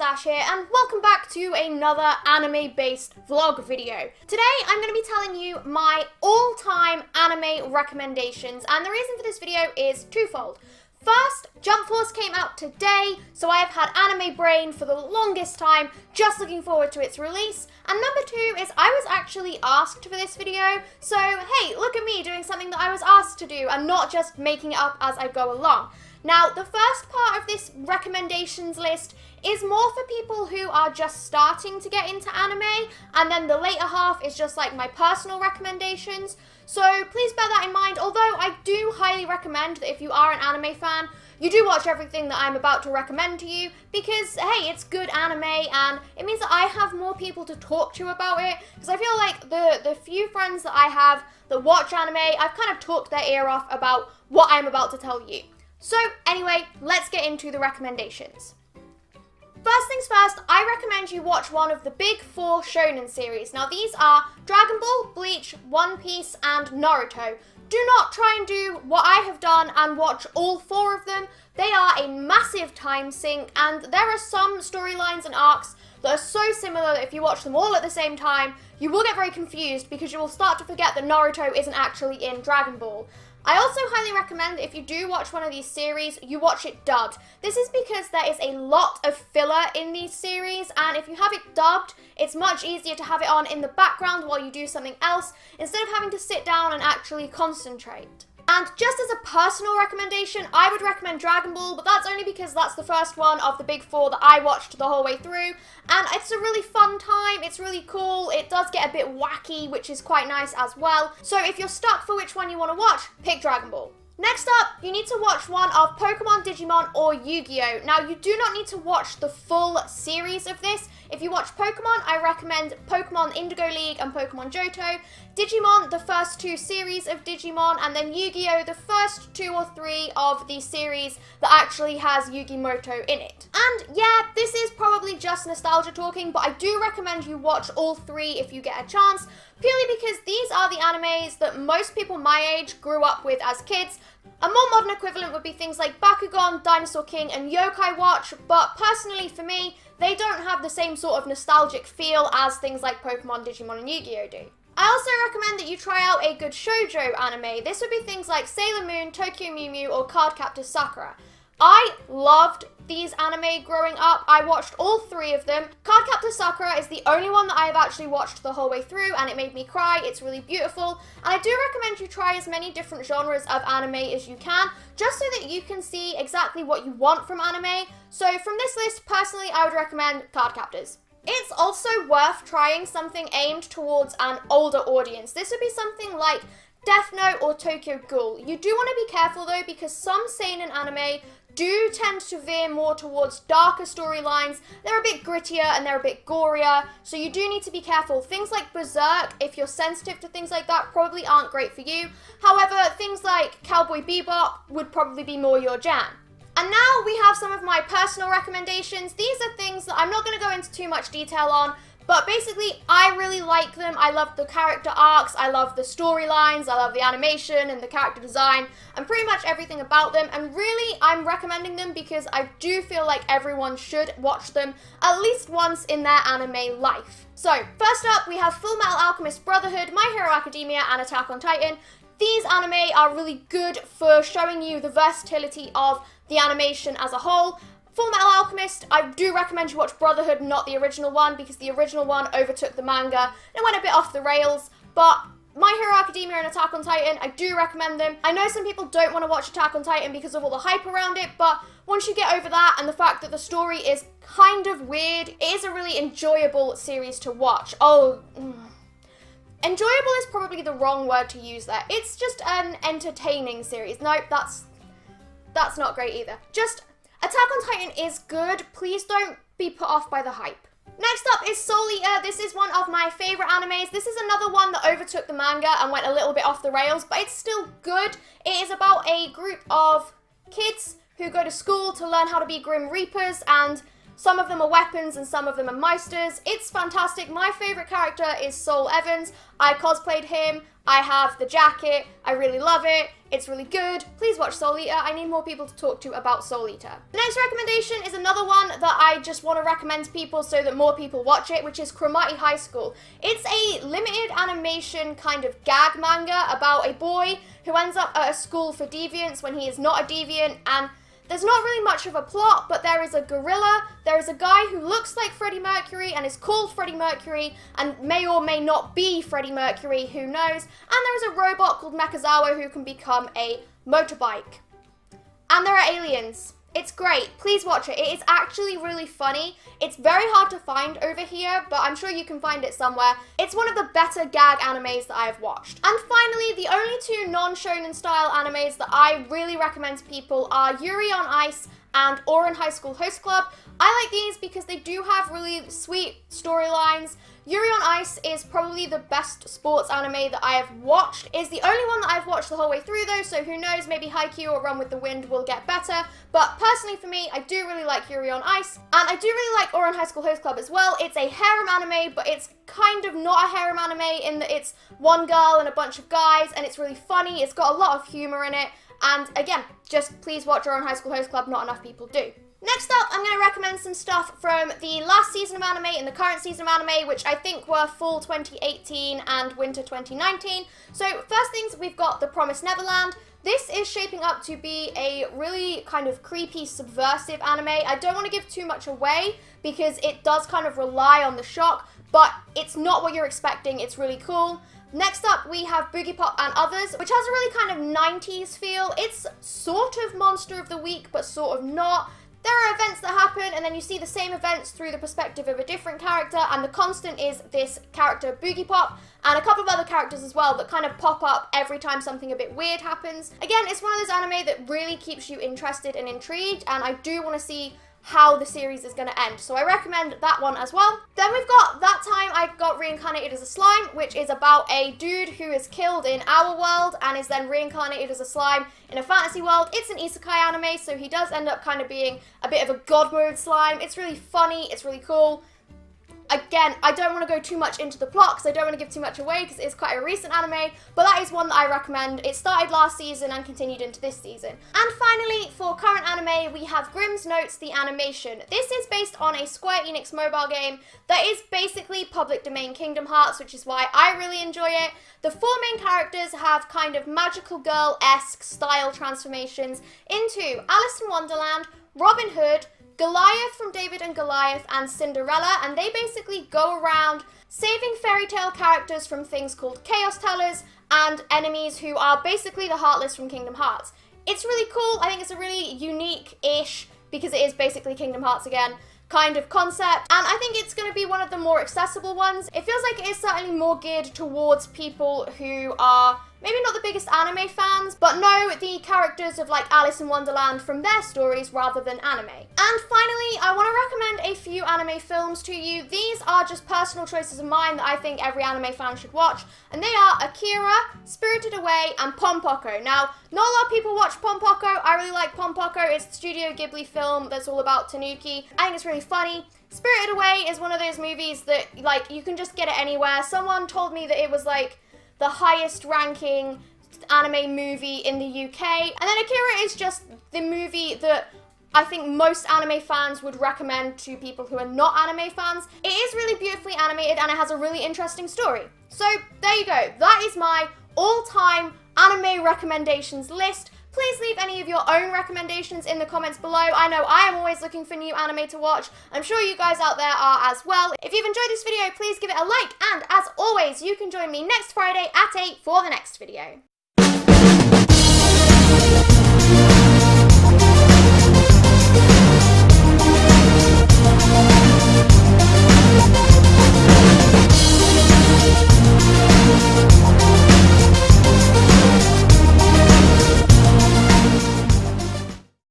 Ash here, and welcome back to another anime-based vlog video. Today, I'm going to be telling you my all-time anime recommendations, and the reason for this video is twofold. First, Jump Force came out today, so I have had anime brain for the longest time, just looking forward to its release. And number two is I was actually asked for this video, so hey, look at me doing something that I was asked to do and not just making it up as I go along. Now, the first part of this recommendations list is more for people who are just starting to get into anime, and then the later half is just like my personal recommendations. So please bear that in mind, although I do highly recommend that if you are an anime fan, you do watch everything that I'm about to recommend to you, because hey, it's good anime and it means that I have more people to talk to about it, because I feel like the few friends that I have that watch anime, I've kind of talked their ear off about what I'm about to tell you. So anyway, let's get into the recommendations. First things first, I recommend you watch one of the big four shonen series. Now these are Dragon Ball, Bleach, One Piece, and Naruto. Do not try and do what I have done and watch all four of them. They are a massive time sink, and there are some storylines and arcs that are so similar that if you watch them all at the same time, you will get very confused because you will start to forget that Naruto isn't actually in Dragon Ball. I also highly recommend that if you do watch one of these series, you watch it dubbed. This is because there is a lot of filler in these series, and if you have it dubbed, it's much easier to have it on in the background while you do something else, instead of having to sit down and actually concentrate. And just as a personal recommendation, I would recommend Dragon Ball, but that's only because that's the first one of the big four that I watched the whole way through, and it's a really fun time, it's really cool, it does get a bit wacky, which is quite nice as well. So if you're stuck for which one you want to watch, pick Dragon Ball. Next up, you need to watch one of Pokemon, Digimon, or Yu-Gi-Oh! Now, you do not need to watch the full series of this. If you watch Pokemon, I recommend Pokemon Indigo League and Pokemon Johto. Digimon, the first two series of Digimon, and then Yu-Gi-Oh! The first 2 or 3 of the series that actually has Yu-Gi-Moto in it. And yeah, this is probably just nostalgia talking, but I do recommend you watch all 3 if you get a chance, purely because these are the animes that most people my age grew up with as kids. A more modern equivalent would be things like Bakugan, Dinosaur King, and Yokai Watch, but personally for me, they don't have the same sort of nostalgic feel as things like Pokemon, Digimon, and Yu-Gi-Oh! do. I also recommend that you try out a good shoujo anime. This would be things like Sailor Moon, Tokyo Mew Mew, or Cardcaptor Sakura. I loved these anime growing up. I watched all 3 of them. Cardcaptor Sakura is the only one that I have actually watched the whole way through, and it made me cry. It's really beautiful, and I do recommend you try as many different genres of anime as you can, just so that you can see exactly what you want from anime. So from this list, personally, I would recommend Cardcaptors. It's also worth trying something aimed towards an older audience. This would be something like Death Note or Tokyo Ghoul. You do want to be careful though, because some seinen anime do tend to veer more towards darker storylines. They're a bit grittier and they're a bit gorier, so you do need to be careful. Things like Berserk, if you're sensitive to things like that, probably aren't great for you. However, things like Cowboy Bebop would probably be more your jam. And now we have some of my personal recommendations. These are things that I'm not going to go into too much detail on, but basically, I really like them. I love the character arcs, I love the storylines, I love the animation and the character design, and pretty much everything about them. And really, I'm recommending them because I do feel like everyone should watch them at least once in their anime life. So, first up, we have Full Metal Alchemist Brotherhood, My Hero Academia, and Attack on Titan. These anime are really good for showing you the versatility of the animation as a whole. Full Metal Alchemist, I do recommend you watch Brotherhood, not the original one, because the original one overtook the manga and went a bit off the rails, but My Hero Academia and Attack on Titan, I do recommend them. I know some people don't want to watch Attack on Titan because of all the hype around it, but once you get over that and the fact that the story is kind of weird, it is a really enjoyable series to watch. Enjoyable is probably the wrong word to use there. It's just an entertaining series. Nope, that's not great either. Just Attack on Titan is good. Please don't be put off by the hype. Next up is Soul Eater. This is one of my favorite animes. This is another one that overtook the manga and went a little bit off the rails, but it's still good. It is about a group of kids who go to school to learn how to be Grim Reapers, and Some of them are weapons and some of them are meisters. It's fantastic. My favorite character is Soul Evans. I cosplayed him. I have the jacket. I really love it. It's really good. Please watch Soul Eater. I need more people to talk to about Soul Eater. The next recommendation is another one that I just want to recommend to people so that more people watch it, which is Cromartie High School. It's a limited animation kind of gag manga about a boy who ends up at a school for deviants when he is not a deviant, and there's not really much of a plot, but there is a gorilla, there is a guy who looks like Freddie Mercury and is called Freddie Mercury and may or may not be Freddie Mercury, who knows, and there is a robot called Mekazawa who can become a motorbike. And there are aliens. It's great. Please watch it. It is actually really funny. It's very hard to find over here, but I'm sure you can find it somewhere. It's one of the better gag animes that I have watched. And finally, the only two non-shonen style animes that I really recommend to people are Yuri on Ice and Ouran High School Host Club. I like these because they do have really sweet storylines. Yuri on Ice is probably the best sports anime that I have watched. It's the only one that I've watched the whole way through though, so who knows, maybe Haikyuu or Run with the Wind will get better. But personally for me, I do really like Yuri on Ice. And I do really like Ouran High School Host Club as well. It's a harem anime, but it's kind of not a harem anime in that it's one girl and a bunch of guys, and it's really funny. It's got a lot of humor in it. And again, just please watch Ouran High School Host Club, not enough people do. Next up, I'm going to recommend some stuff from the last season of anime and the current season of anime, which I think were fall 2018 and winter 2019. So first things, we've got The Promised Neverland. This is shaping up to be a really kind of creepy, subversive anime. I don't want to give too much away because it does kind of rely on the shock, but it's not what you're expecting. It's really cool. Next up, we have Boogiepop and Others, which has a really kind of 90s feel. It's sort of Monster of the Week, but sort of not. There are events that happen, and then you see the same events through the perspective of a different character, and the constant is this character, Boogiepop, and a couple of other characters as well that kind of pop up every time something a bit weird happens. Again, it's one of those anime that really keeps you interested and intrigued, and I do want to see how the series is going to end. So I recommend that one as well. Then we've got That Time I Got Reincarnated as a Slime, which is about a dude who is killed in our world and is then reincarnated as a slime in a fantasy world. It's an isekai anime, so he does end up kind of being a bit of a god mode slime. It's really funny, it's really cool. Again, I don't want to go too much into the plot because I don't want to give too much away because it's quite a recent anime, but that is one that I recommend. It started last season and continued into this season. And finally, for current anime, we have Grimm's Notes, the animation. This is based on a Square Enix mobile game that is basically public domain Kingdom Hearts, which is why I really enjoy it. The four main characters have kind of magical girl-esque style transformations into Alice in Wonderland, Robin Hood, Goliath from David and Goliath, and Cinderella, and they basically go around saving fairy tale characters from things called Chaos Tellers and enemies who are basically the Heartless from Kingdom Hearts. It's really cool. I think it's a really unique-ish, because it is basically Kingdom Hearts again, kind of concept, and I think it's going to be one of the more accessible ones. It feels like it is certainly more geared towards people who are maybe not the biggest anime fans, but know the characters of like Alice in Wonderland from their stories rather than anime. And finally, I want to recommend a few anime films to you. These are just personal choices of mine that I think every anime fan should watch, and they are Akira, Spirited Away, and Ponpoko. Now, not a lot of people watch Ponpoko. I really like Ponpoko. It's the Studio Ghibli film that's all about Tanuki. I think it's really funny. Spirited Away is one of those movies that, like, you can just get it anywhere. Someone told me that it was, like, the highest ranking anime movie in the UK. And then Akira is just the movie that I think most anime fans would recommend to people who are not anime fans. It is really beautifully animated and it has a really interesting story. So there you go. That is my all-time anime recommendations list. Please leave any of your own recommendations in the comments below. I know I am always looking for new anime to watch. I'm sure you guys out there are as well. If you've enjoyed this video, please give it a like. And as always, you can join me next Friday at 8 for the next video.